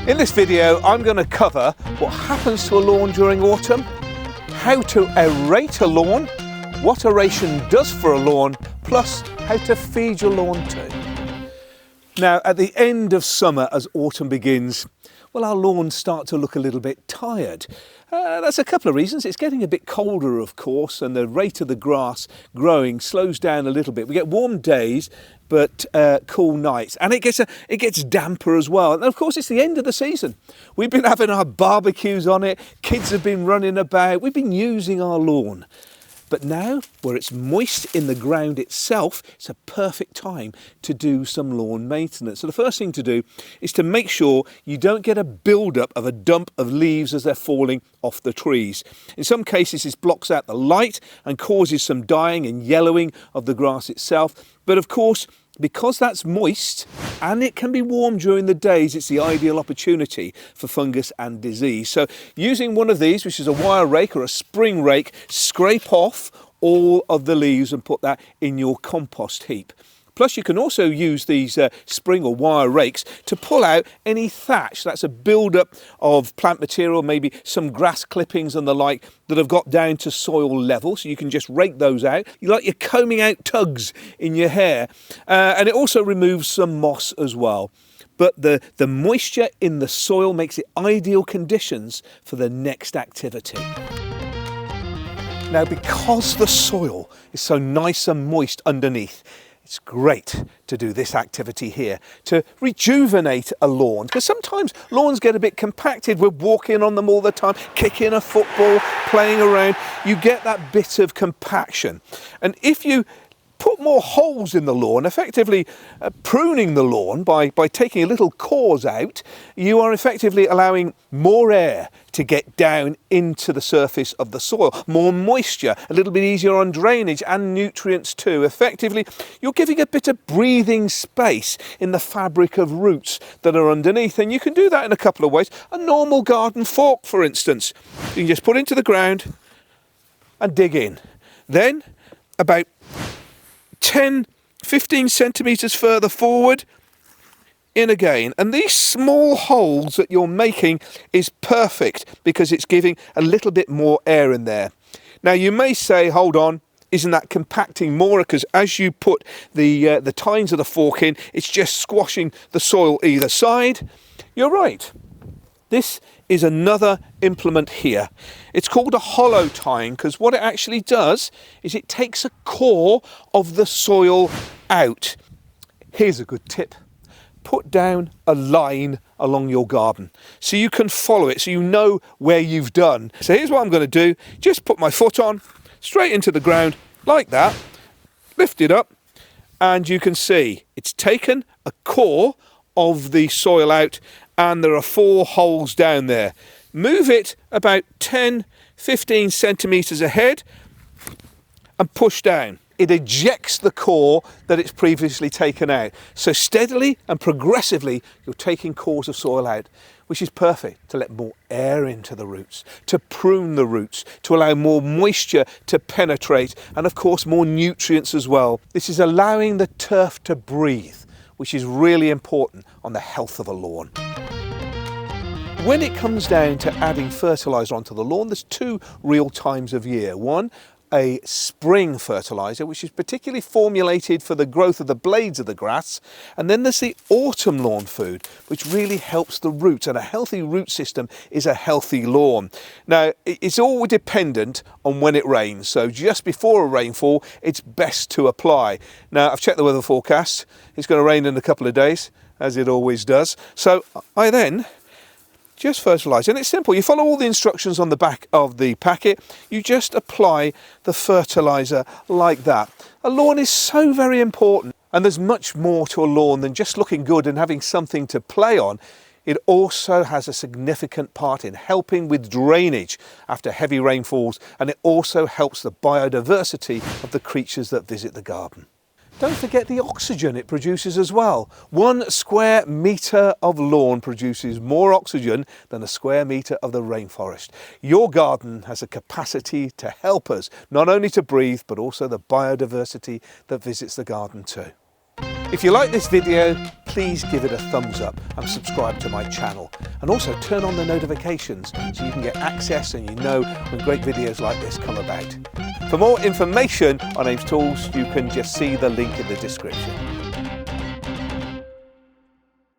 In this video, I'm going to cover what happens to a lawn during autumn, how to aerate a lawn, what aeration does for a lawn, plus how to feed your lawn too. Now, at the end of summer, as autumn begins, well, our lawns start to look a little bit tired. That's a couple of reasons. It's getting a bit colder, of course, and the rate of the grass growing slows down a little bit. We get warm days, but cool nights, and it gets damper as well. And of course, it's the end of the season. We've been having our barbecues on it. Kids have been running about. We've been using our lawn. But now, where it's moist in the ground itself, it's a perfect time to do some lawn maintenance. So the first thing to do is to make sure you don't get a build-up of a dump of leaves as they're falling off the trees. In some cases, this blocks out the light and causes some dying and yellowing of the grass itself. But of course, because that's moist and it can be warm during the days, it's the ideal opportunity for fungus and disease. So using one of these, which is a wire rake or a spring rake, scrape off all of the leaves and put that in your compost heap. Plus, you can also use these spring or wire rakes to pull out any thatch. That's a build-up of plant material, maybe some grass clippings and the like that have got down to soil level. So you can just rake those out. You like you're combing out tugs in your hair. And it also removes some moss as well. But the moisture in the soil makes it ideal conditions for the next activity. Now, because the soil is so nice and moist underneath, it's great to do this activity here, to rejuvenate a lawn, because sometimes lawns get a bit compacted. We're walking on them all the time, kicking a football, playing around. You get that bit of compaction. And if you put more holes in the lawn, effectively pruning the lawn by taking a little cores out, you are effectively allowing more air to get down into the surface of the soil, more moisture, a little bit easier on drainage and nutrients too. Effectively, you're giving a bit of breathing space in the fabric of roots that are underneath, and you can do that in a couple of ways. A normal garden fork, for instance, you can just put into the ground and dig in. Then, about 10-15 centimetres further forward, in again. And these small holes that you're making is perfect because it's giving a little bit more air in there. Now you may say, hold on, isn't that compacting more? Because as you put the tines of the fork in, it's just squashing the soil either side. You're right. This is another implement here. It's called a hollow tine because what it actually does is it takes a core of the soil out. Here's a good tip. Put down a line along your garden so you can follow it, so you know where you've done. So here's what I'm going to do. Just put my foot on, straight into the ground, like that. Lift it up, and you can see it's taken a core of the soil out, and there are 4 holes down there. Move it about 10-15 centimetres ahead and push down. It ejects the core that it's previously taken out. So steadily and progressively, you're taking cores of soil out, which is perfect to let more air into the roots, to prune the roots, to allow more moisture to penetrate, and of course more nutrients as well. This is allowing the turf to breathe, which is really important on the health of a lawn. When it comes down to adding fertiliser onto the lawn, there's 2 real times of year. One, a spring fertiliser, which is particularly formulated for the growth of the blades of the grass. And then there's the autumn lawn food, which really helps the roots. And a healthy root system is a healthy lawn. Now, it's all dependent on when it rains. So just before a rainfall, it's best to apply. Now, I've checked the weather forecast. It's going to rain in a couple of days, as it always does. So I then just fertilise. And it's simple. You follow all the instructions on the back of the packet. You just apply the fertiliser like that. A lawn is so very important. And there's much more to a lawn than just looking good and having something to play on. It also has a significant part in helping with drainage after heavy rainfalls. And it also helps the biodiversity of the creatures that visit the garden. Don't forget the oxygen it produces as well. 1 square metre of lawn produces more oxygen than a square metre of the rainforest. Your garden has a capacity to help us, not only to breathe, but also the biodiversity that visits the garden too. If you like this video, please give it a thumbs up and subscribe to my channel. And also turn on the notifications so you can get access and you know when great videos like this come about. For more information on AMES tools, you can just see the link in the description.